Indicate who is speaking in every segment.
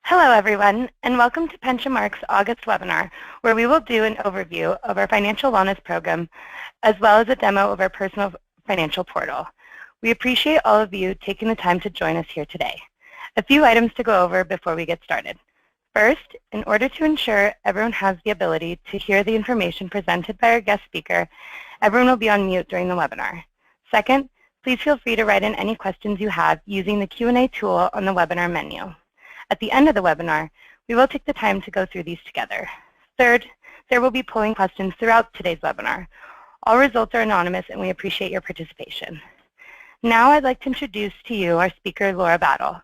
Speaker 1: Hello, everyone, and welcome to Pensionmark's August webinar, where we will do an overview of our financial wellness program, as well as a demo of our personal financial portal. We appreciate all of you taking the time to join us here today. A few items to go over before we get started. First, in order to ensure everyone has the ability to hear the information presented by our guest speaker, everyone will be on mute during the webinar. Second, please feel free to write in any questions you have using the Q&A tool on the webinar menu. At the end of the webinar, we will take the time to go through these together. Third, there will be polling questions throughout today's webinar. All results are anonymous, and we appreciate your participation. Now I'd like to introduce to you our speaker, Laura Battle.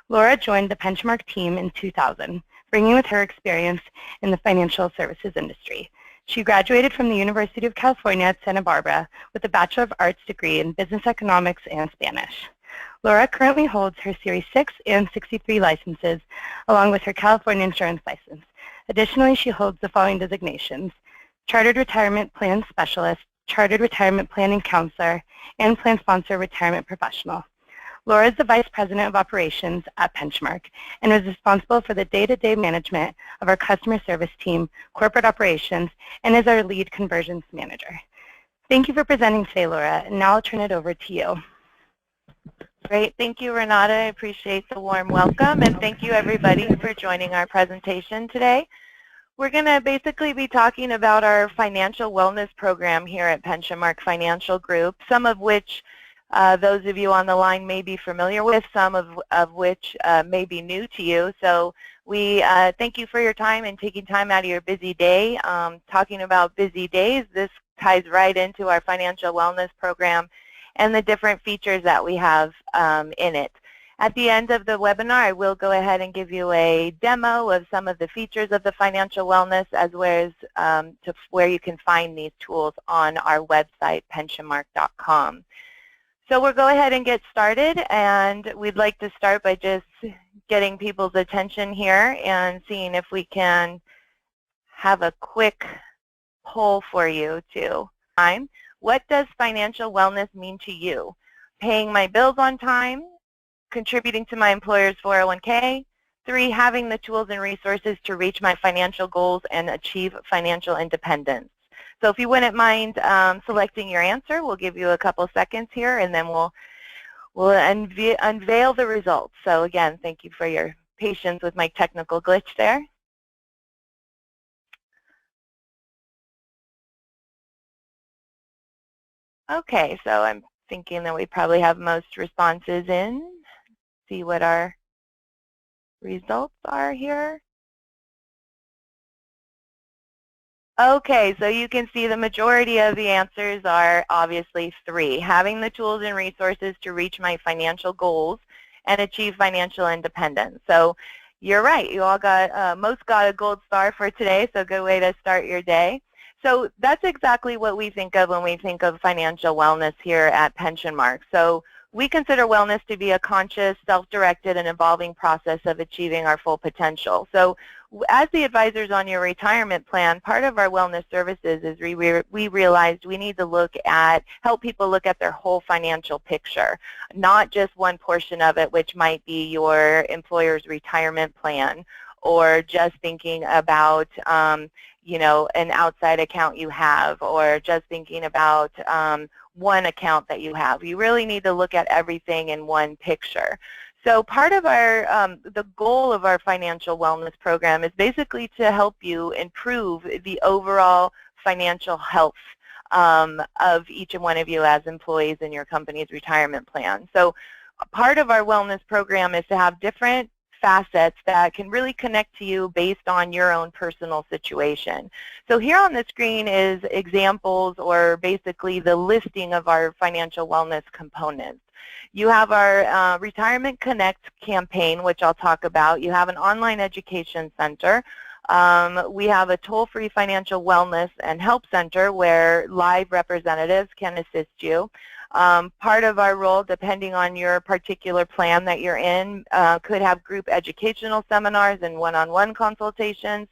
Speaker 1: Laura joined the Pensionmark team in 2000, bringing with her experience in the financial services industry. She graduated from the University of California at Santa Barbara with a Bachelor of Arts degree in Business Economics and Spanish. Laura currently holds her Series 6 and 63 licenses, along with her California insurance license. Additionally, she holds the following designations: Chartered Retirement Plan Specialist, Chartered Retirement Planning Counselor, and Plan Sponsor Retirement Professional. Laura is the Vice President of Operations at Pensionmark and is responsible for the day-to-day management of our customer service team, corporate operations, and is our lead conversions manager. Thank you for presenting today, Laura, and now I'll turn it over to you.
Speaker 2: Great. Thank you, Renata. I appreciate the warm welcome, and thank you, everybody, for joining our presentation today. We're going to basically be talking about our financial wellness program here at Pensionmark Financial Group, some of which those of you on the line may be familiar with, some of which may be new to you. So we thank you for your time and taking time out of your busy day. Talking about busy days, this ties right into our financial wellness program and the different features that we have in it. At the end of the webinar, I will go ahead and give you a demo of some of the features of the financial wellness, as well as to where you can find these tools on our website, pensionmark.com. So we'll go ahead and get started, and we'd like to start by just getting people's attention here and seeing if we can have a quick poll for you too. What does financial wellness mean to you? Paying my bills on time, contributing to my employer's 401k, 3, having the tools and resources to reach my financial goals and achieve financial independence. So if you wouldn't mind selecting your answer, we'll give you a couple seconds here, and then we'll unveil the results. So again, thank you for your patience with my technical glitch there. Okay, so I'm thinking that we probably have most responses in. See what our results are here. Okay, so you can see the majority of the answers are obviously 3, having the tools and resources to reach my financial goals and achieve financial independence. So you're right, you all got, most got a gold star for today, so good way to start your day. So that's exactly what we think of when we think of financial wellness here at Pensionmark. So we consider wellness to be a conscious, self-directed, and evolving process of achieving our full potential. So as the advisors on your retirement plan, part of our wellness services is we realized we need to help people look at their whole financial picture, not just one portion of it, which might be your employer's retirement plan, or just thinking about you know, an outside account you have, or just thinking about one account that you have. You really need to look at everything in one picture. So part of our, the goal of our financial wellness program is basically to help you improve the overall financial health of each and one of you as employees in your company's retirement plan. So part of our wellness program is to have different facets that can really connect to you based on your own personal situation. So here on the screen is examples, or basically the listing of our financial wellness components. You have our Retirement Connect campaign, which I'll talk about. You have an online education center. We have a toll-free financial wellness and help center where live representatives can assist you. Part of our role, depending on your particular plan that you're in, could have group educational seminars and one-on-one consultations.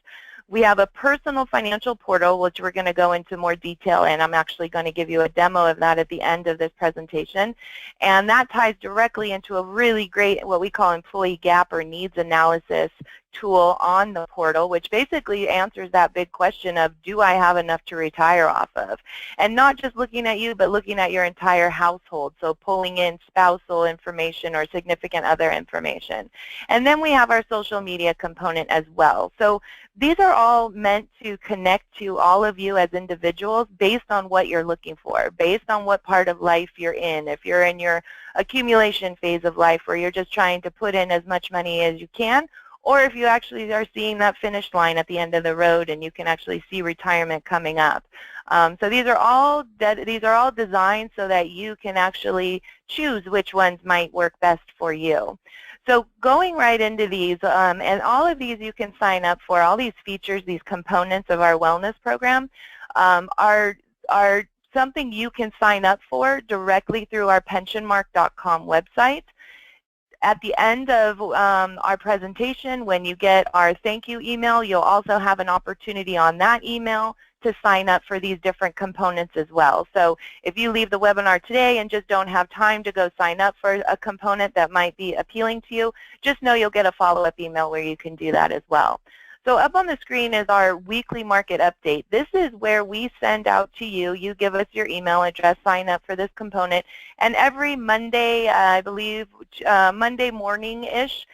Speaker 2: We have a personal financial portal, which we're going to go into more detail, and I'm actually going to give you a demo of that at the end of this presentation. And that ties directly into a really great, what we call employee gap or needs analysis tool on the portal, which basically answers that big question of, do I have enough to retire off of? And not just looking at you, but looking at your entire household, so pulling in spousal information or significant other information. And then we have our social media component as well. So these are all meant to connect to all of you as individuals based on what you're looking for, based on what part of life you're in. If you're in your accumulation phase of life where you're just trying to put in as much money as you can, or if you actually are seeing that finish line at the end of the road and you can actually see retirement coming up. So these are all designed so that you can actually choose which ones might work best for you. So going right into these, and all of these you can sign up for, all these features, these components of our wellness program are something you can sign up for directly through our pensionmark.com website. At the end of our presentation, when you get our thank you email, you'll also have an opportunity on that email to sign up for these different components as well. So if you leave the webinar today and just don't have time to go sign up for a component that might be appealing to you, just know you'll get a follow-up email where you can do that as well. So up on the screen is our weekly market update. This is where we send out to you. You give us your email address, sign up for this component, and every Monday, I believe Monday morning-ish,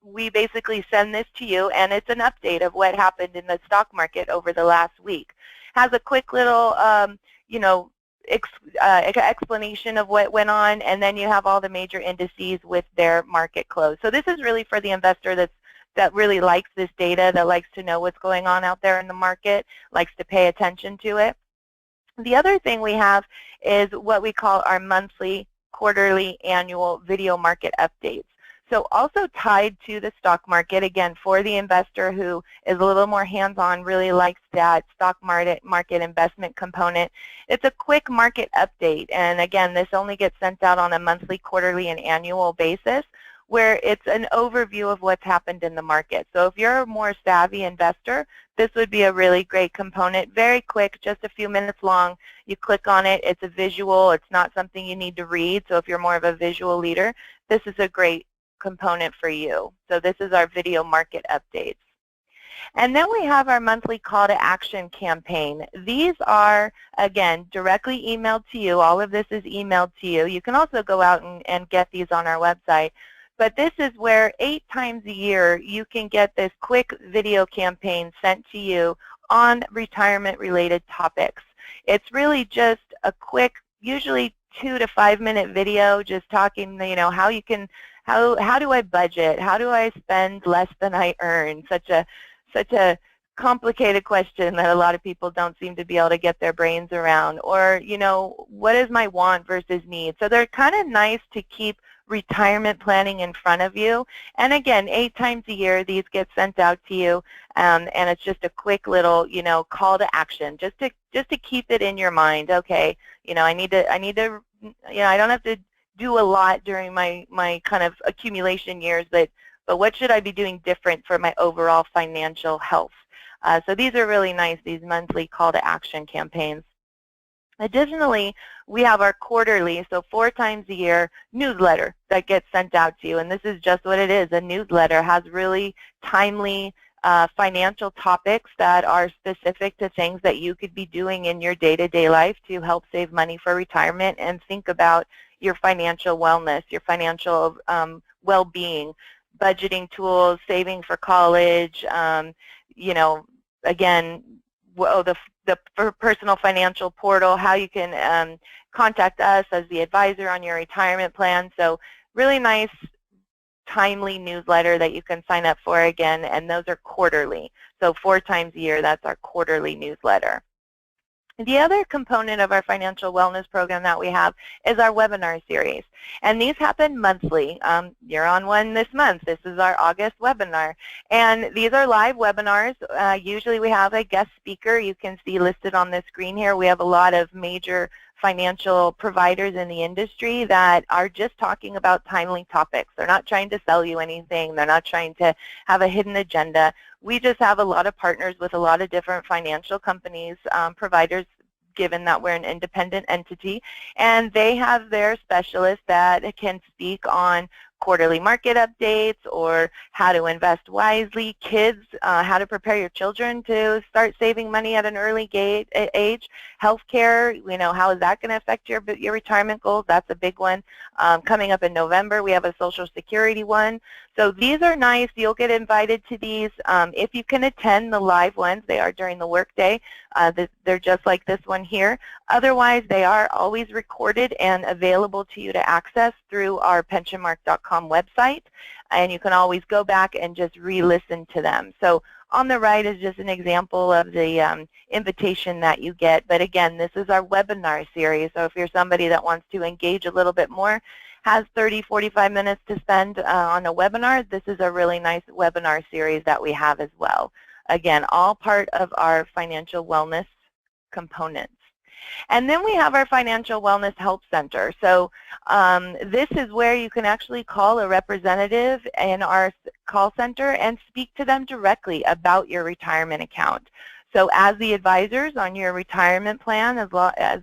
Speaker 2: we basically send this to you, and it's an update of what happened in the stock market over the last week. Has a quick little, explanation of what went on, and then you have all the major indices with their market close. So this is really for the investor that really likes this data, that likes to know what's going on out there in the market, likes to pay attention to it. The other thing we have is what we call our monthly, quarterly, annual video market updates. So also tied to the stock market, again, for the investor who is a little more hands-on, really likes that stock market investment component. It's a quick market update, and again, this only gets sent out on a monthly, quarterly, and annual basis, where it's an overview of what's happened in the market. So if you're a more savvy investor, this would be a really great component. Very quick, just a few minutes long. You click on it. It's a visual. It's not something you need to read. So if you're more of a visual leader, this is a great component for you. So this is our video market updates. And then we have our monthly call to action campaign. These are, again, directly emailed to you. All of this is emailed to you. You can also go out and get these on our website. But this is where 8 times a year you can get this quick video campaign sent to you on retirement-related topics. It's really just a quick, usually 2 to 5 minute video, just talking, how you can, how do I budget? How do I spend less than I earn? Such a complicated question that a lot of people don't seem to be able to get their brains around. Or, what is my want versus need? So they're kind of nice to keep retirement planning in front of you. And again, 8 times a year, these get sent out to you, and it's just a quick little, call to action, just to keep it in your mind. Okay, I need to, I don't have to do a lot during my kind of accumulation years, but what should I be doing different for my overall financial health? So these are really nice, these monthly call to action campaigns. Additionally, we have our quarterly, so 4 times a year, newsletter that gets sent out to you. And this is just what it is. A newsletter has really timely financial topics that are specific to things that you could be doing in your day-to-day life to help save money for retirement and think about your financial wellness, your financial well-being, budgeting tools, saving for college, again, the personal financial portal, how you can contact us as the advisor on your retirement plan. So really nice, timely newsletter that you can sign up for again, and those are quarterly. So 4 times a year, that's our quarterly newsletter. The other component of our financial wellness program that we have is our webinar series. And these happen monthly. You're on one this month. This is our August webinar. And these are live webinars. Usually we have a guest speaker. You can see listed on the screen here. We have a lot of major financial providers in the industry that are just talking about timely topics. They're not trying to sell you anything. They're not trying to have a hidden agenda. We just have a lot of partners with a lot of different financial companies, providers, given that we're an independent entity, and they have their specialists that can speak on quarterly market updates or how to invest wisely, kids, how to prepare your children to start saving money at an early age, healthcare, how is that going to affect your retirement goals? That's a big one. Coming up in November, we have a Social Security one. So these are nice. You'll get invited to these. If you can attend the live ones, they are during the workday. They're just like this one here. Otherwise, they are always recorded and available to you to access through our pensionmark.com website, and you can always go back and just re-listen to them. So on the right is just an example of the invitation that you get. But again, this is our webinar series, so if you're somebody that wants to engage a little bit more, has 30, 45 minutes to spend on a webinar, this is a really nice webinar series that we have as well. Again, all part of our financial wellness components. And then we have our Financial Wellness Help Center. So this is where you can actually call a representative in our call center and speak to them directly about your retirement account. So as the advisors on your retirement plan, as well as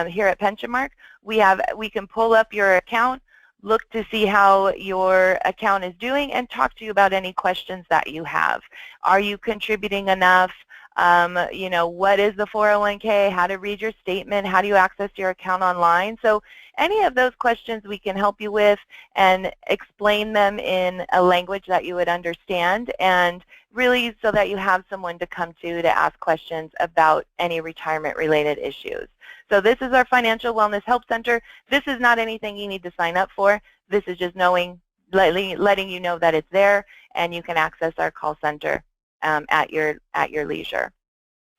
Speaker 2: here at Pensionmark, we can pull up your account, look to see how your account is doing, and talk to you about any questions that you have. Are you contributing enough? What is the 401k? How to read your statement? How do you access your account online? So any of those questions we can help you with and explain them in a language that you would understand, and really so that you have someone to come to ask questions about any retirement-related issues. So this is our Financial Wellness Help Center. This is not anything you need to sign up for. This is just letting you know that it's there, and you can access our call center at your leisure.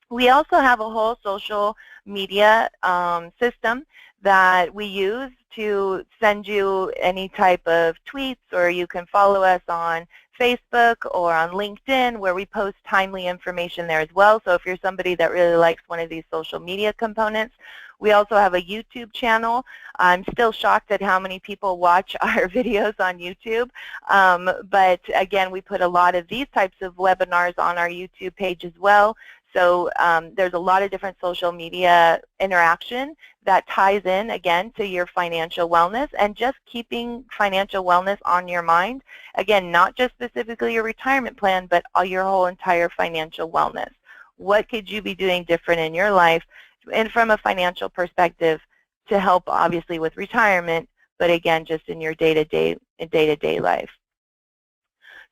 Speaker 2: We also have a whole social media system that we use to send you any type of tweets, or you can follow us on Facebook or on LinkedIn, where we post timely information there as well. So if you're somebody that really likes one of these social media components, we also have a YouTube channel. I'm still shocked at how many people watch our videos on YouTube. But again, we put a lot of these types of webinars on our YouTube page as well. So there's a lot of different social media interaction that ties in, again, to your financial wellness and just keeping financial wellness on your mind. Again, not just specifically your retirement plan, but your whole entire financial wellness. What could you be doing different in your life and from a financial perspective to help, obviously, with retirement, but again, just in your day-to-day life.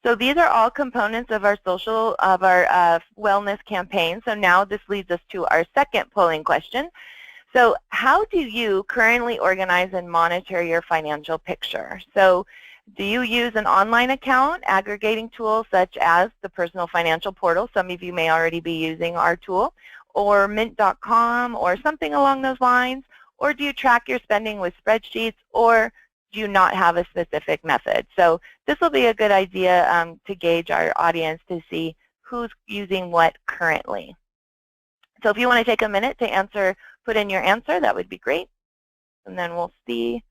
Speaker 2: So these are all components of our wellness campaign. So now this leads us to our second polling question. So how do you currently organize and monitor your financial picture? So do you use an online account, aggregating tools such as the Personal Financial Portal? Some of you may already be using our tool, or mint.com or something along those lines, or do you track your spending with spreadsheets, or do you not have a specific method? So this will be a good idea to gauge our audience to see who's using what currently. So if you want to take a minute to put in your answer, that would be great. And then we'll see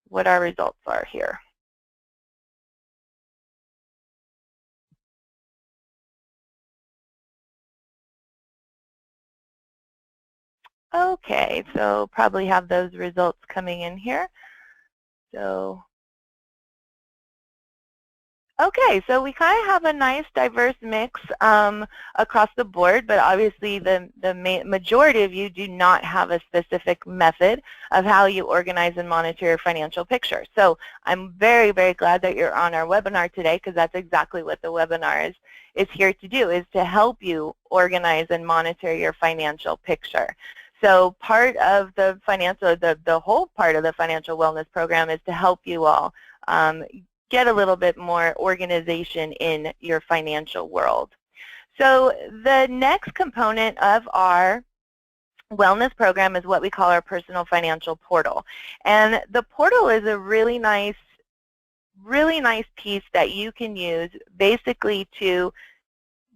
Speaker 2: what our results are here. Okay, so probably have those results coming in here. So, okay, so we kind of have a nice diverse mix across the board, but obviously the majority of you do not have a specific method of how you organize and monitor your financial picture. So I'm very, very glad that you're on our webinar today, because that's exactly what the webinar is here to do, is to help you organize and monitor your financial picture. So part of the whole part of the financial wellness program is to help you all get a little bit more organization in your financial world. So the next component of our wellness program is what we call our Personal Financial Portal. And the portal is a really nice piece that you can use basically to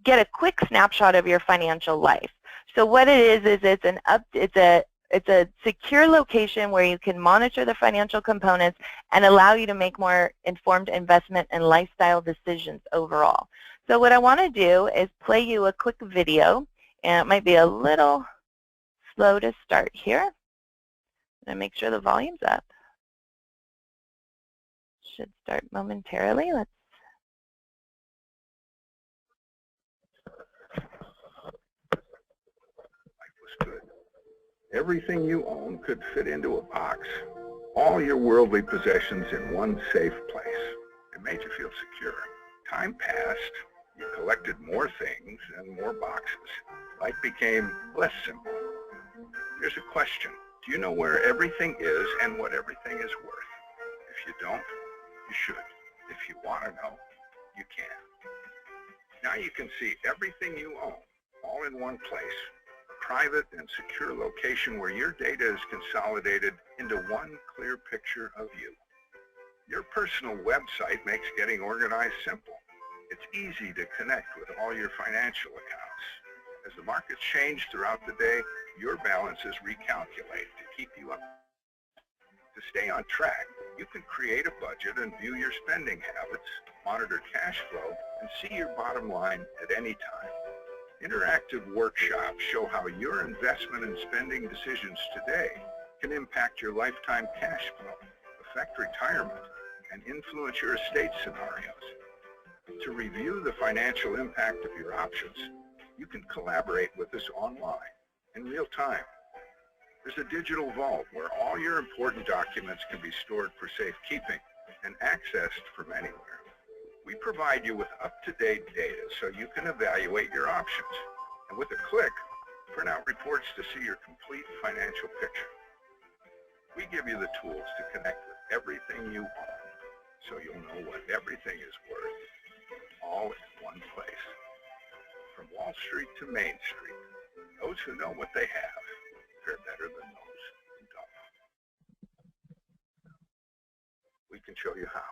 Speaker 2: get a quick snapshot of your financial life. So what it is it's it's a secure location where you can monitor the financial components and allow you to make more informed investment and lifestyle decisions overall. So what I want to do is play you a quick video, and it might be a little slow to start here. And make sure the volume's up. Should start momentarily. Let's.
Speaker 3: Life was good. Everything you own could fit into a box. All your worldly possessions in one safe place. It made you feel secure. Time passed. You collected more things and more boxes. Life became less simple. Here's a question. Do you know where everything is and what everything is worth? If you don't, you should. If you want to know, you can. Now you can see everything you own, all in one place. A private and secure location where your data is consolidated into one clear picture of you. Your personal website makes getting organized simple. It's easy to connect with all your financial accounts. As the markets change throughout the day, your balances recalculate to keep you up. To stay on track, you can create a budget and view your spending habits, monitor cash flow, and see your bottom line at any time. Interactive workshops show how your investment and spending decisions today can impact your lifetime cash flow, affect retirement, and influence your estate scenarios. To review the financial impact of your options, you can collaborate with us online in real time. There's a digital vault where all your important documents can be stored for safekeeping and accessed from anywhere. We provide you with up-to-date data so you can evaluate your options, and with a click, print out reports to see your complete financial picture. We give you the tools to connect with everything you own, so you'll know what everything is worth, all in one place. From Wall Street to Main Street, those who know what they have fare better than those who don't. We can show you how.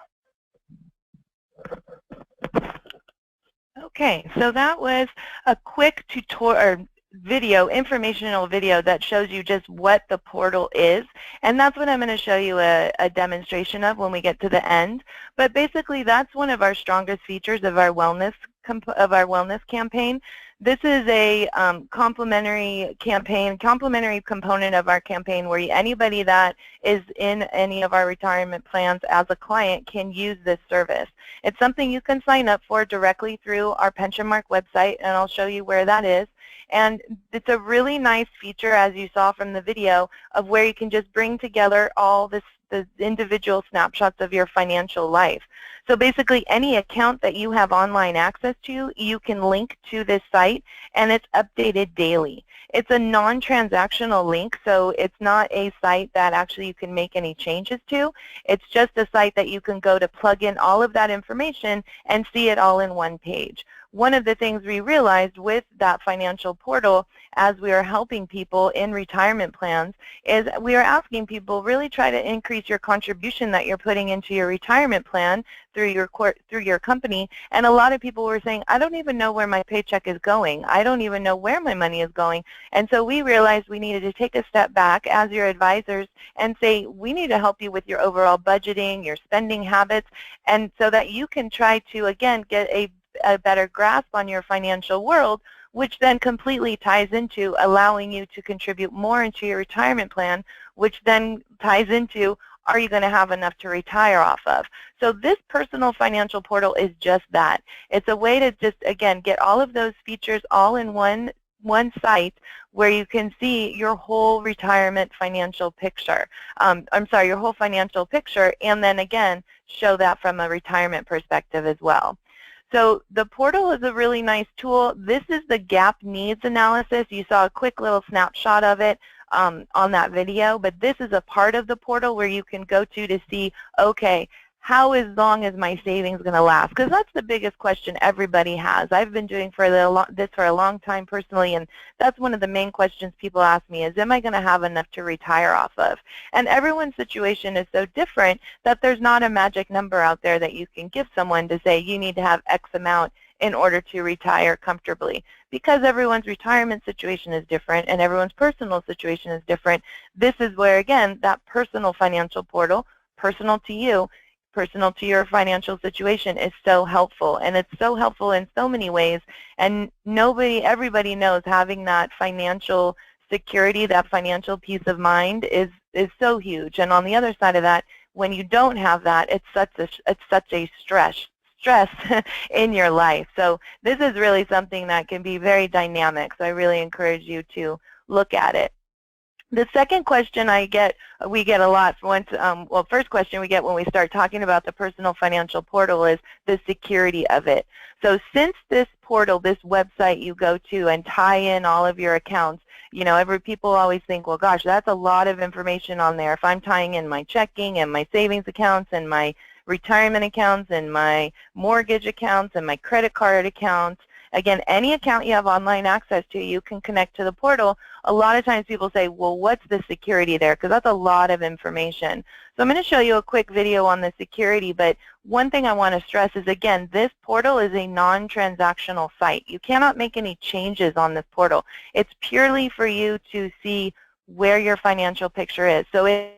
Speaker 2: Okay, so that was a quick tutorial video, informational video that shows you just what the portal is, and that's what I'm going to show you a demonstration of when we get to the end. But basically, that's one of our strongest features of our wellness campaign. This is a complementary component of our campaign where anybody that is in any of our retirement plans as a client can use this service. It's something you can sign up for directly through our Pensionmark website, and I'll show you where that is. And it's a really nice feature, as you saw from the video, of where you can just bring together all the individual snapshots of your financial life. So basically, any account that you have online access to, you can link to this site, and it's updated daily. It's a non-transactional link, so it's not a site that actually you can make any changes to. It's just a site that you can go to plug in all of that information and see it all in one page. One of the things we realized with that financial portal as we are helping people in retirement plans is we are asking people really try to increase your contribution that you're putting into your retirement plan through your company. And a lot of people were saying, I don't even know where my paycheck is going. I don't even know where my money is going. And so we realized we needed to take a step back as your advisors and say, we need to help you with your overall budgeting, your spending habits, and so that you can try to, again, get a better grasp on your financial world, which then completely ties into allowing you to contribute more into your retirement plan, which then ties into, are you going to have enough to retire off of? So this personal financial portal is just that. It's a way to just, again, get all of those features all in one site where you can see your whole retirement financial picture. Your whole financial picture, and then again, show that from a retirement perspective as well. So the portal is a really nice tool. This is the gap needs analysis. You saw a quick little snapshot of it on that video, but this is a part of the portal where you can go to see, okay, how long is my savings going to last? Because that's the biggest question everybody has. I've been doing this for a long time personally, and that's one of the main questions people ask me is, am I going to have enough to retire off of? And everyone's situation is so different that there's not a magic number out there that you can give someone to say you need to have X amount in order to retire comfortably. Because everyone's retirement situation is different and everyone's personal situation is different, this is where, again, that personal financial portal, personal to you, personal to your financial situation, is so helpful. And it's so helpful in so many ways. And everybody knows having that financial security, that financial peace of mind is so huge. And on the other side of that, when you don't have that, it's such a stress in your life. So this is really something that can be very dynamic. So I really encourage you to look at it. The second question we get a lot. First question we get when we start talking about the personal financial portal is the security of it. So since this portal, this website you go to and tie in all of your accounts, people always think, well, gosh, that's a lot of information on there. If I'm tying in my checking and my savings accounts and my retirement accounts and my mortgage accounts and my credit card accounts, again, any account you have online access to, you can connect to the portal. A lot of times people say, well, what's the security there? Because that's a lot of information. So I'm going to show you a quick video on the security, but one thing I want to stress is, again, this portal is a non-transactional site. You cannot make any changes on this portal. It's purely for you to see where your financial picture is. So it's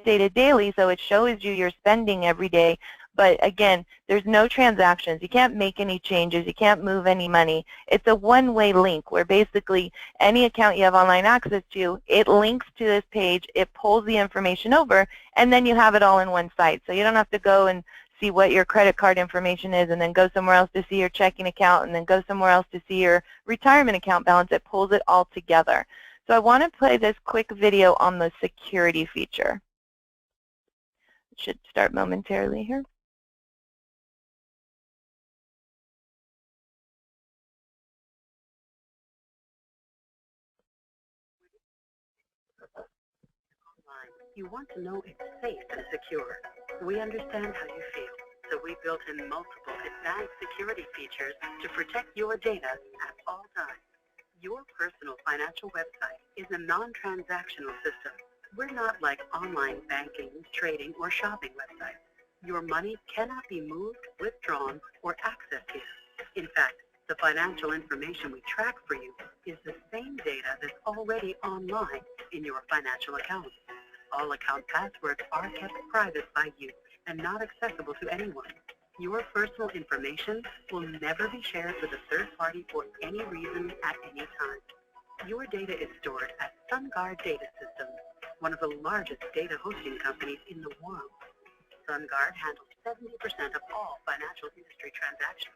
Speaker 2: dated daily, so it shows you your spending every day. But again, there's no transactions. You can't make any changes. You can't move any money. It's a one-way link where basically any account you have online access to, it links to this page, it pulls the information over, and then you have it all in one site. So you don't have to go and see what your credit card information is and then go somewhere else to see your checking account and then go somewhere else to see your retirement account balance. It pulls it all together. So I want to play this quick video on the security feature. It should start momentarily here.
Speaker 4: You want to know it's safe and secure. We understand how you feel, so we built in multiple advanced security features to protect your data at all times. Your personal financial website is a non-transactional system. We're not like online banking, trading, or shopping websites. Your money cannot be moved, withdrawn, or accessed here. In fact, the financial information we track for you is the same data that's already online in your financial account. All account passwords are kept private by you and not accessible to anyone. Your personal information will never be shared with a third party for any reason at any time. Your data is stored at SunGard Data Systems, one of the largest data hosting companies in the world. SunGard handles 70% of all financial industry transactions.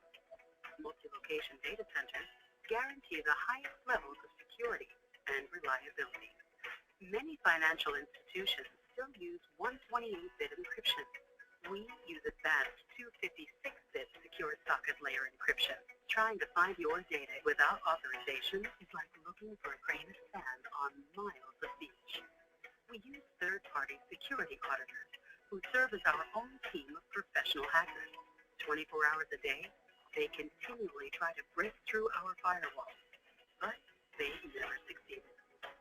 Speaker 4: Multi-location data centers guarantee the highest levels of security and reliability. Many financial institutions still use 128-bit encryption. We use advanced 256-bit secure socket layer encryption. Trying to find your data without authorization is like looking for a grain of sand on miles of beach. We use third-party security auditors who serve as our own team of professional hackers. 24 hours a day, they continually try to break through our firewall, but they never succeed.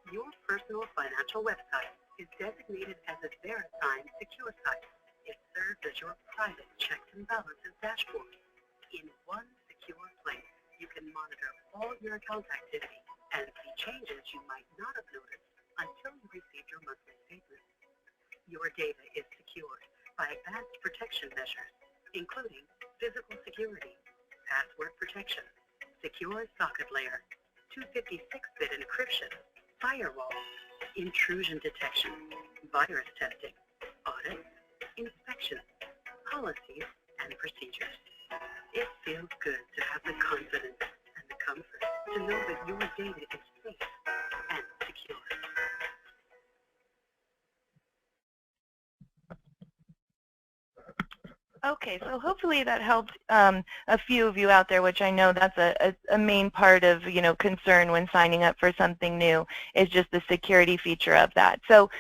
Speaker 4: Your personal financial website is designated as a verified secure site. It serves as your private checks and balances dashboard. In one secure place, you can monitor all your account activity and see changes you might not have noticed until you receive your monthly statement. Your data is secured by advanced protection measures, including physical security, password protection, secure socket layer, 256-bit encryption, firewall, intrusion detection, virus testing, audits, inspections, policies, and procedures. It feels good to have the confidence and the comfort to know that your data is safe and secure.
Speaker 2: Okay, so hopefully that helped a few of you out there, which I know that's a main part of, concern when signing up for something new, is just the security feature of that. So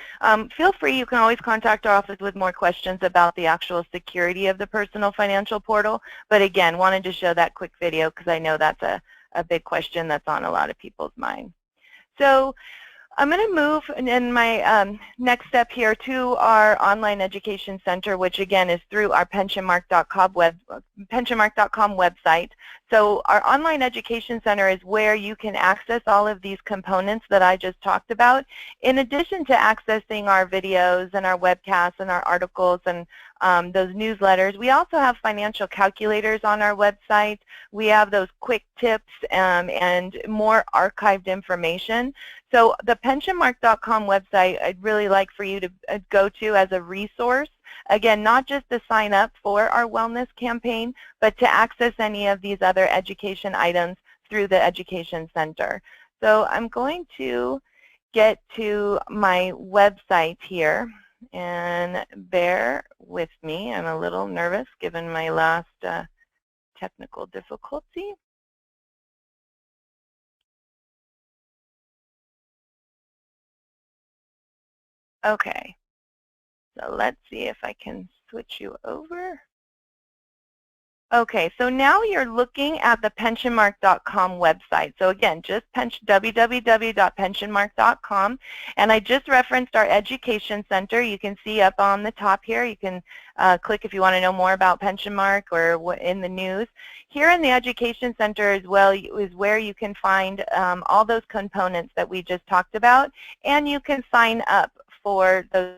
Speaker 2: feel free, you can always contact our office with more questions about the actual security of the personal financial portal. But again, wanted to show that quick video because I know that's a big question that's on a lot of people's mind. So I'm going to move in my next step here to our online education center, which again is through our pensionmark.com website. So our online education center is where you can access all of these components that I just talked about, in addition to accessing our videos and our webcasts and our articles and those newsletters. We also have financial calculators on our website. We have those quick tips and more archived information. So the pensionmark.com website I'd really like for you to go to as a resource. Again, not just to sign up for our wellness campaign, but to access any of these other education items through the Education Center. So I'm going to get to my website here, and bear with me. I'm a little nervous given my last technical difficulty. Okay, so let's see if I can switch you over. Okay, so now you're looking at the pensionmark.com website. So again, just www.pensionmark.com, and I just referenced our Education Center. You can see up on the top here. You can click if you want to know more about Pensionmark or what in the news. Here in the Education Center as well is where you can find all those components that we just talked about, and you can sign up for those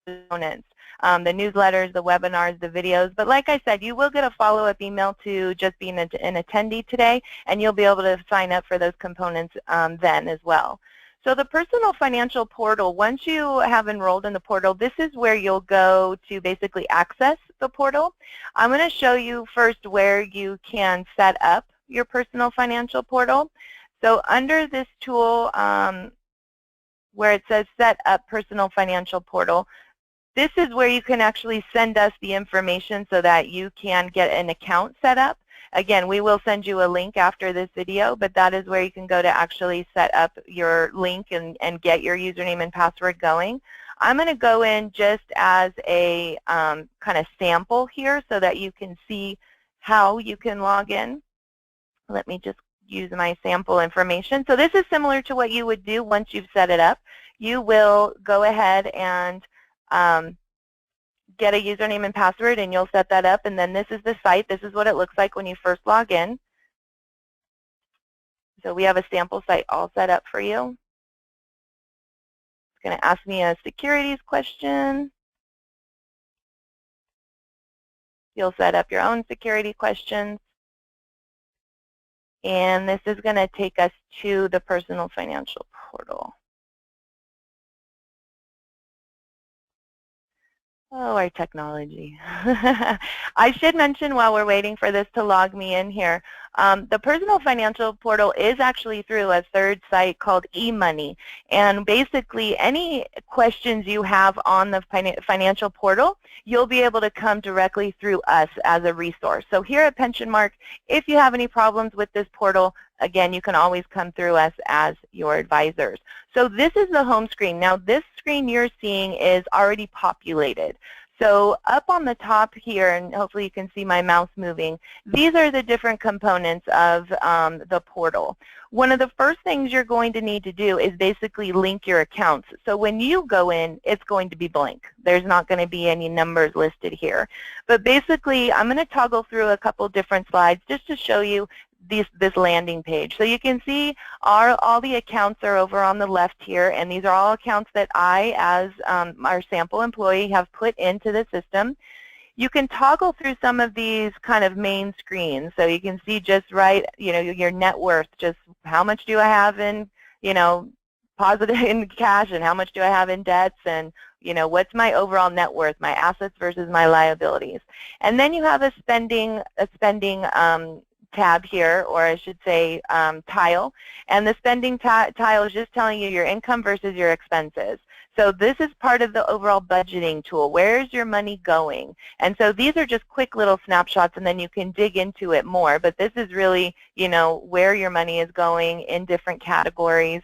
Speaker 2: components. The newsletters, the webinars, the videos. But like I said, you will get a follow-up email to just being an attendee today, and you'll be able to sign up for those components then as well. So the Personal Financial Portal, once you have enrolled in the portal, this is where you'll go to basically access the portal. I'm going to show you first where you can set up your Personal Financial Portal. So under this tool where it says Set Up Personal Financial Portal, this is where you can actually send us the information so that you can get an account set up. Again, we will send you a link after this video, but that is where you can go to actually set up your link and get your username and password going. I'm going to go in just as a kind of sample here so that you can see how you can log in. Let me just use my sample information. So this is similar to what you would do once you've set it up. You will go ahead and get a username and password, and you'll set that up, and then this is the site. This is what it looks like when you first log in. So we have a sample site all set up for you. It's going to ask me a securities question. You'll set up your own security questions. And this is going to take us to the Personal Financial Portal. Oh, our technology. I should mention while we're waiting for this to log me in here, the Personal Financial Portal is actually through a third site called eMoney. And basically, any questions you have on the financial portal, you'll be able to come directly through us as a resource. So here at Pensionmark, if you have any problems with this portal, again, you can always come through us as your advisors. So this is the home screen. Now, this screen you're seeing is already populated. So up on the top here, and hopefully you can see my mouse moving, these are the different components of the portal. One of the first things you're going to need to do is basically link your accounts. So when you go in, it's going to be blank. There's not going to be any numbers listed here. But basically, I'm going to toggle through a couple different slides just to show you this landing page. So you can see all the accounts are over on the left here, and these are all accounts that I, as our sample employee, have put into the system. You can toggle through some of these kind of main screens. So you can see just right, your net worth, just how much do I have in, positive in cash, and how much do I have in debts, and what's my overall net worth, my assets versus my liabilities. And then you have a spending tab here, or I should say tile, and the spending tile is just telling you your income versus your expenses. So this is part of the overall budgeting tool. Where's your money going? And so these are just quick little snapshots, and then you can dig into it more. But this is really, you know, where your money is going in different categories.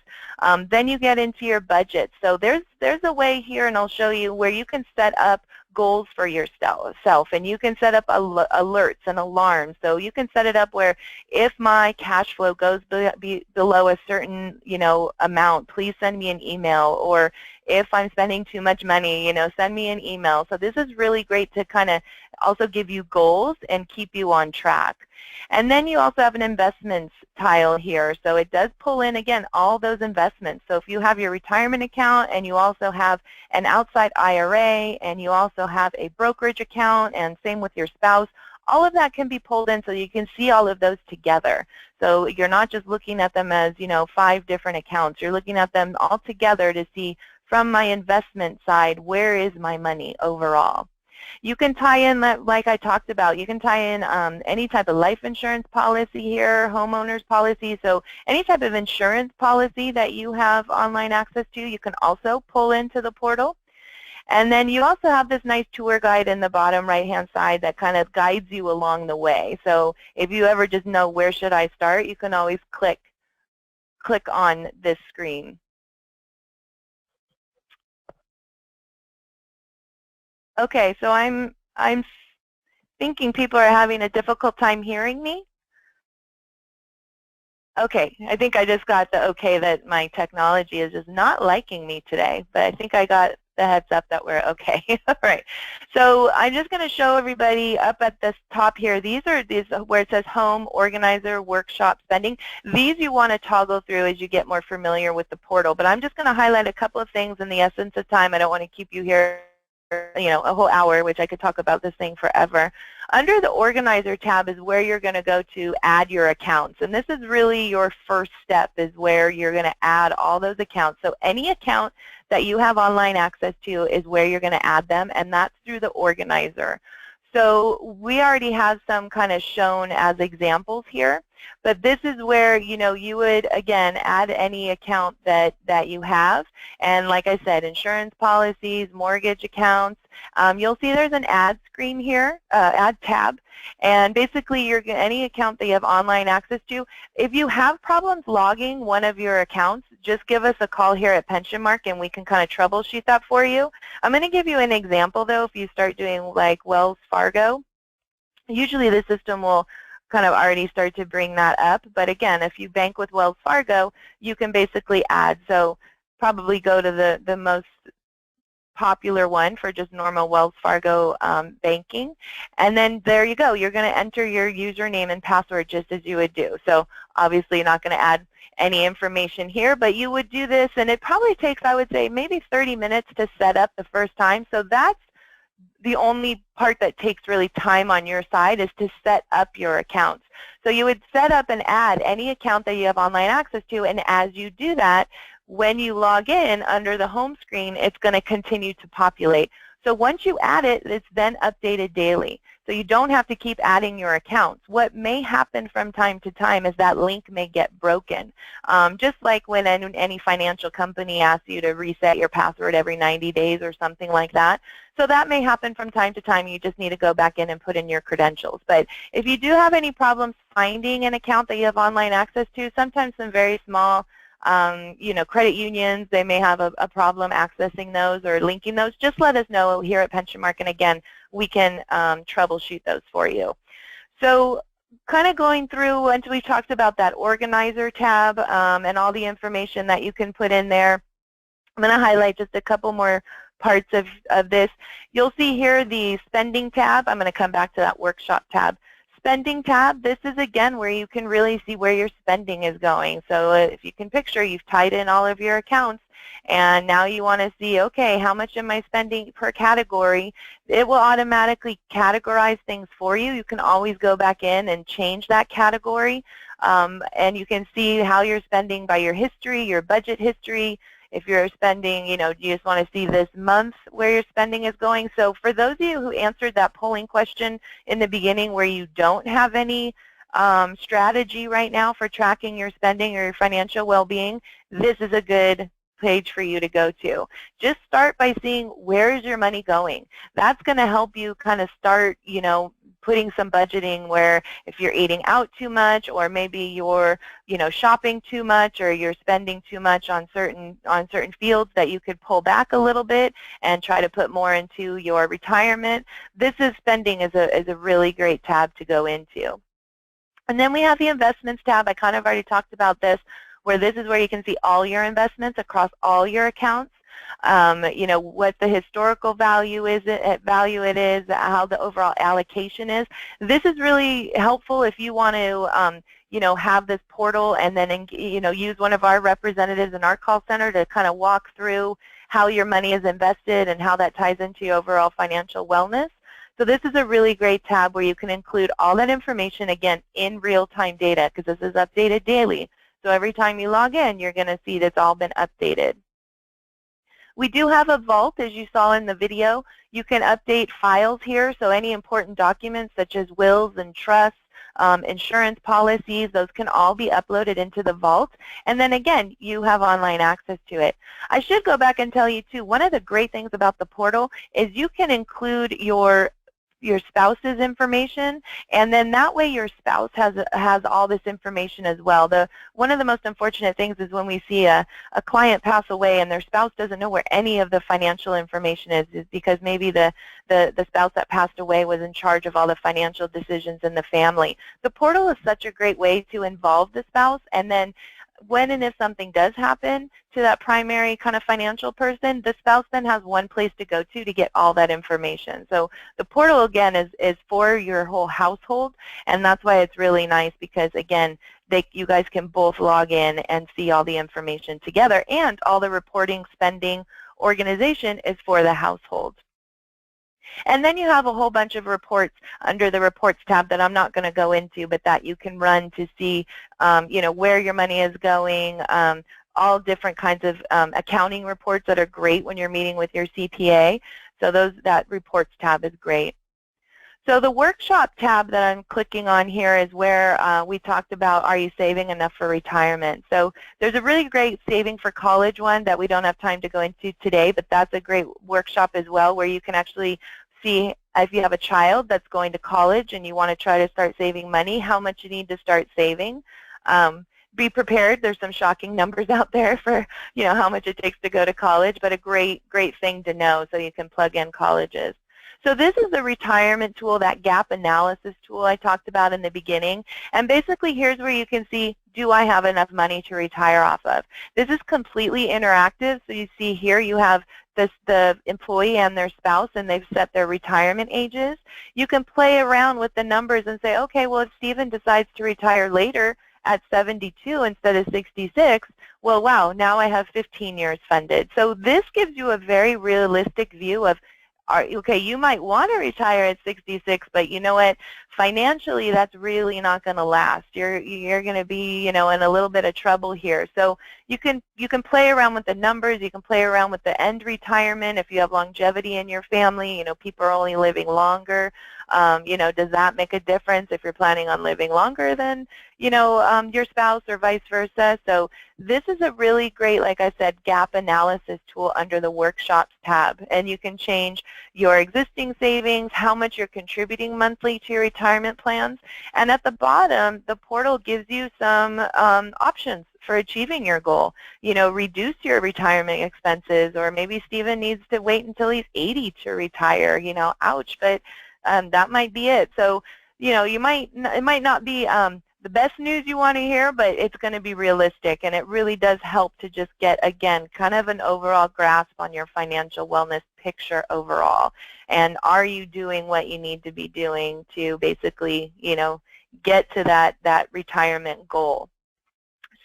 Speaker 2: Then you get into your budget. So there's a way here, and I'll show you, where you can set up goals for yourself, and you can set up alerts and alarms. So you can set it up where if my cash flow goes below a certain, you know, amount, please send me an email. Or if I'm spending too much money, you know, send me an email. So this is really great to kind of also give you goals and keep you on track. And then you also have an investments tile here. So it does pull in, again, all those investments. So if you have your retirement account and you also have an outside IRA and you also have a brokerage account, and same with your spouse, all of that can be pulled in so you can see all of those together. So you're not just looking at them as, you know, 5 different accounts. You're looking at them all together to see, from my investment side, where is my money overall. You can tie in, like I talked about, you can tie in any type of life insurance policy here, homeowners policy. So any type of insurance policy that you have online access to, you can also pull into the portal. And then you also have this nice tour guide in the bottom right-hand side that kind of guides you along the way. So if you ever just know where should I start, you can always click on this screen. Okay, so I'm thinking people are having a difficult time hearing me. Okay, I think I just got the okay that my technology is just not liking me today, but I think I got the heads up that we're okay. All right, so I'm just going to show everybody up at this top here. These are where it says Home, Organizer, Workshop, Spending. These you want to toggle through as you get more familiar with the portal, but I'm just going to highlight a couple of things in the essence of time. I don't want to keep you here, you know, a whole hour, which I could talk about this thing forever. Under the Organizer tab is where you're going to go to add your accounts, and this is really your first step, is where you're going to add all those accounts. So any account that you have online access to is where you're going to add them, and that's through the Organizer. So we already have some kind of shown as examples here, but this is where, you know, you would, again, add any account that you have. And like I said, insurance policies, mortgage accounts. You'll see there's an ad screen here, ad tab, and basically any account that you have online access to. If you have problems logging one of your accounts, just give us a call here at Pensionmark and we can kind of troubleshoot that for you. I'm going to give you an example, though. If you start doing like Wells Fargo, usually the system will kind of already start to bring that up. But again, if you bank with Wells Fargo, you can basically add. So probably go to the most popular one for just normal Wells Fargo banking. And then there you go. You're going to enter your username and password just as you would do. So obviously you're not going to add any information here, but you would do this, and it probably takes, I would say, maybe 30 minutes to set up the first time. So that's the only part that takes really time on your side, is to set up your accounts. So you would set up and add any account that you have online access to, and as you do that, when you log in under the home screen, it's going to continue to populate. So once you add it, it's then updated daily. So you don't have to keep adding your accounts. What may happen from time to time is that link may get broken. Just like when any financial company asks you to reset your password every 90 days or something like that. So that may happen from time to time. You just need to go back in and put in your credentials. But if you do have any problems finding an account that you have online access to, sometimes some very small you know, credit unions, they may have a problem accessing those or linking those. Just let us know here at Pensionmark, and again, we can troubleshoot those for you. So kind of going through, once we talked about that Organizer tab and all the information that you can put in there, I'm going to highlight just a couple more parts of this. You'll see here the Spending tab. I'm going to come back to that Workshop tab. Spending tab, this is again where you can really see where your spending is going. So if you can picture, you've tied in all of your accounts, and now you want to see, okay, how much am I spending per category? It will automatically categorize things for you. You can always go back in and change that category, and you can see how you're spending by your history, your budget history. If you're spending, you know, you just want to see this month where your spending is going. So for those of you who answered that polling question in the beginning where you don't have any strategy right now for tracking your spending or your financial well-being, this is a good page for you to go to. Just start by seeing where is your money going. That's going to help you kind of start, putting some budgeting where if you're eating out too much, or maybe you're, shopping too much, or you're spending too much on certain fields, that you could pull back a little bit and try to put more into your retirement. This is spending is a really great tab to go into. And then we have the investments tab. I kind of already talked about this, where this is where you can see all your investments across all your accounts. What the historical value is, how the overall allocation is. This is really helpful if you want to, have this portal and then, use one of our representatives in our call center to kind of walk through how your money is invested and how that ties into your overall financial wellness. So this is a really great tab where you can include all that information, again, in real-time data, because this is updated daily. So every time you log in, you're going to see that's all been updated. We do have a vault, as you saw in the video. You can update files here, so any important documents such as wills and trusts, insurance policies, those can all be uploaded into the vault. And then again, you have online access to it. I should go back and tell you too, one of the great things about the portal is you can include your spouse's information, and then that way your spouse has all this information as well. One of the most unfortunate things is when we see a client pass away and their spouse doesn't know where any of the financial information is because maybe the spouse that passed away was in charge of all the financial decisions in the family. The portal is such a great way to involve the spouse, and then when and if something does happen to that primary kind of financial person, the spouse then has one place to go to get all that information. So the portal, again, is for your whole household, and that's why it's really nice because, again, you guys can both log in and see all the information together, and all the reporting, spending, organization is for the household. And then you have a whole bunch of reports under the Reports tab that I'm not going to go into, but that you can run to see, where your money is going, all different kinds of accounting reports that are great when you're meeting with your CPA. So that Reports tab is great. So the Workshop tab that I'm clicking on here is where we talked about, are you saving enough for retirement? So there's a really great Saving for College one that we don't have time to go into today, but that's a great workshop as well, where you can actually see if you have a child that's going to college and you want to try to start saving money, how much you need to start saving. Be prepared. There's some shocking numbers out there for how much it takes to go to college, but a great thing to know so you can plug in colleges. So this is the retirement tool, that gap analysis tool I talked about in the beginning. And basically here's where you can see, do I have enough money to retire off of? This is completely interactive. So you see here you have the employee and their spouse, and they've set their retirement ages. You can play around with the numbers and say, okay, well, if Stephen decides to retire later at 72 instead of 66, well, wow, now I have 15 years funded. So this gives you a very realistic view of, okay, you might want to retire at 66, but you know what? Financially, that's really not going to last. You're going to be, in a little bit of trouble here. So you can play around with the numbers. You can play around with the end retirement if you have longevity in your family. People are only living longer. Does that make a difference if you're planning on living longer than, your spouse or vice versa? So this is a really great, like I said, gap analysis tool under the Workshops tab. And you can change your existing savings, how much you're contributing monthly to your retirement plans. And at the bottom, the portal gives you some options for achieving your goal. Reduce your retirement expenses, or maybe Stephen needs to wait until he's 80 to retire. Ouch, but that might be it. So, it might not be the best news you want to hear, but it's going to be realistic, and it really does help to just get, again, kind of an overall grasp on your financial wellness picture overall. And are you doing what you need to be doing to basically, get to that retirement goal?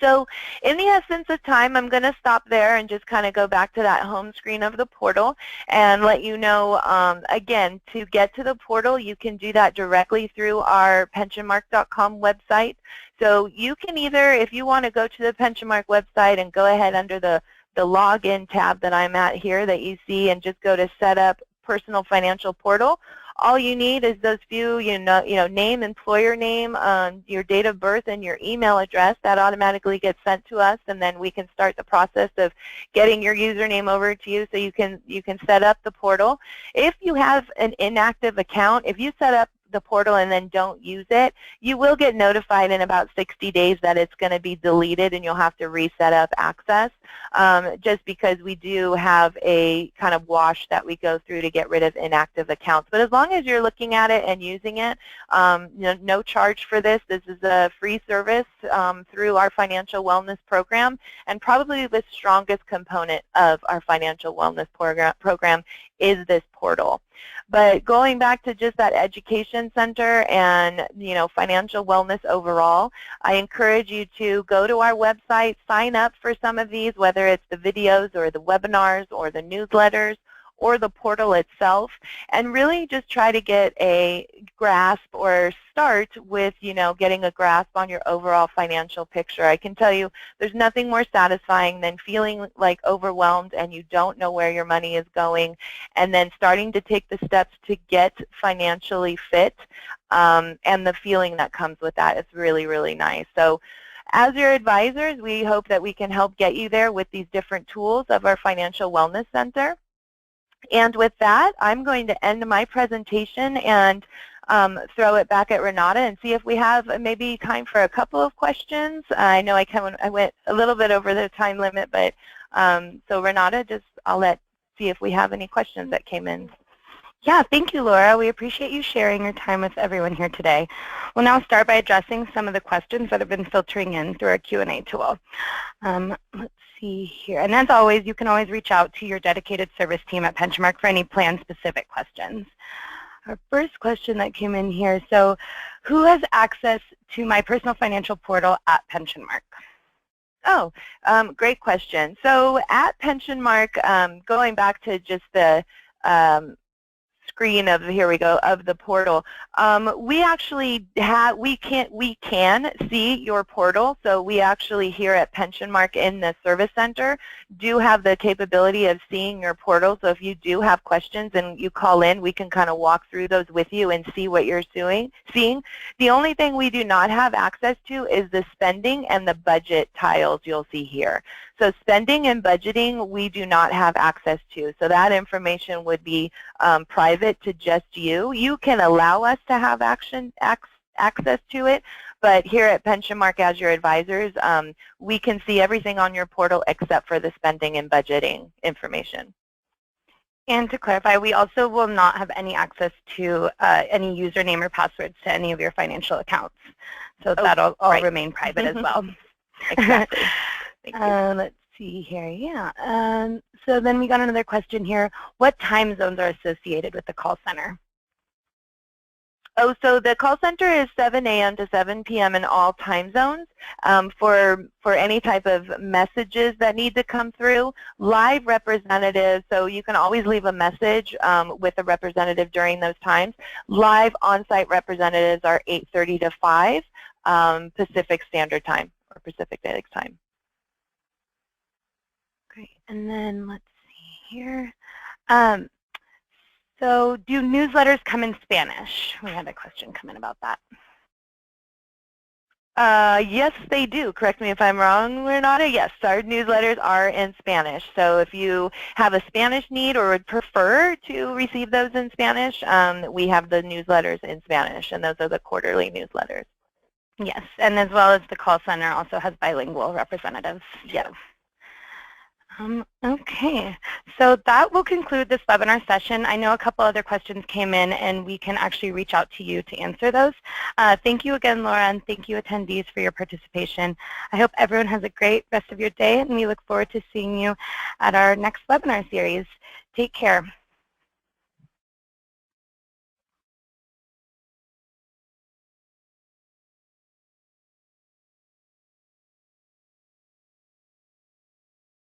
Speaker 2: So in the essence of time, I'm going to stop there and just kind of go back to that home screen of the portal and let you know, again, to get to the portal, you can do that directly through our pensionmark.com website. So you can either, if you want to go to the Pensionmark website and go ahead under the login tab that I'm at here that you see, and just go to Set Up Personal Financial Portal, All you need is those few, name, employer name, your date of birth, and your email address. That automatically gets sent to us, and then we can start the process of getting your username over to you so you can set up the portal. If you have an inactive account, if you set up the portal and then don't use it, you will get notified in about 60 days that it's going to be deleted and you'll have to reset up access, just because we do have a kind of wash that we go through to get rid of inactive accounts. But as long as you're looking at it and using it, no charge for this. This is a free service through our financial wellness program, and probably the strongest component of our financial wellness program is this portal. But going back to just that education center and financial wellness overall, I encourage you to go to our website, sign up for some of these, whether it's the videos or the webinars or the newsletters or the portal itself, and really just try to get a grasp or start with, getting a grasp on your overall financial picture. I can tell you there's nothing more satisfying than feeling like overwhelmed and you don't know where your money is going, and then starting to take the steps to get financially fit, and the feeling that comes with that. It's really, really nice. So as your advisors, we hope that we can help get you there with these different tools of our Financial Wellness Center. And with that, I'm going to end my presentation and throw it back at Renata and see if we have maybe time for a couple of questions. I know I went a little bit over the time limit, but so Renata, I'll see if we have any questions that came in.
Speaker 1: Yeah, thank you, Laura. We appreciate you sharing your time with everyone here today. We'll now start by addressing some of the questions that have been filtering in through our Q&A tool. Let's see here. And as always, you can always reach out to your dedicated service team at Pensionmark for any plan-specific questions. Our first question that came in here, so who has access to my personal financial portal at Pensionmark?
Speaker 2: Oh, great question. So at Pensionmark, going back to just the screen of, here we go, of the portal, we actually we can see your portal. So we actually here at Pensionmark in the service center do have the capability of seeing your portal. So if you do have questions and you call in, we can kind of walk through those with you and see what you're seeing. The only thing we do not have access to is the spending and the budget tiles you'll see here. So spending and budgeting we do not have access to. So that information would be private to just you. You can allow us to have access to it, but here at Pensionmark as your advisors, we can see everything on your portal except for the spending and budgeting information.
Speaker 1: And to clarify, we also will not have any access to any username or passwords to any of your financial accounts. So that'll all remain private as well.
Speaker 2: Exactly. Thank you.
Speaker 1: Let's see here. Yeah. So then we got another question here. What time zones are associated with the call center?
Speaker 2: Oh, so the call center is 7 a.m. to 7 p.m. in all time zones for any type of messages that need to come through. Live representatives, so you can always leave a message with a representative during those times. Live on-site representatives are 8:30 to 5 Pacific Standard Time or Pacific Daylight Time.
Speaker 1: Great. And then let's see here. So do newsletters come in Spanish? We had a question come in about that.
Speaker 2: Yes, they do. Correct me if I'm wrong, Renata. Yes, our newsletters are in Spanish. So if you have a Spanish need or would prefer to receive those in Spanish, we have the newsletters in Spanish, and those are the quarterly newsletters.
Speaker 1: Yes, and as well as the call center also has bilingual representatives.
Speaker 2: Yes.
Speaker 1: Okay, so that will conclude this webinar session. I know a couple other questions came in, and we can actually reach out to you to answer those. Thank you again, Laura, and thank you, attendees, for your participation. I hope everyone has a great rest of your day, and we look forward to seeing you at our next webinar series. Take care.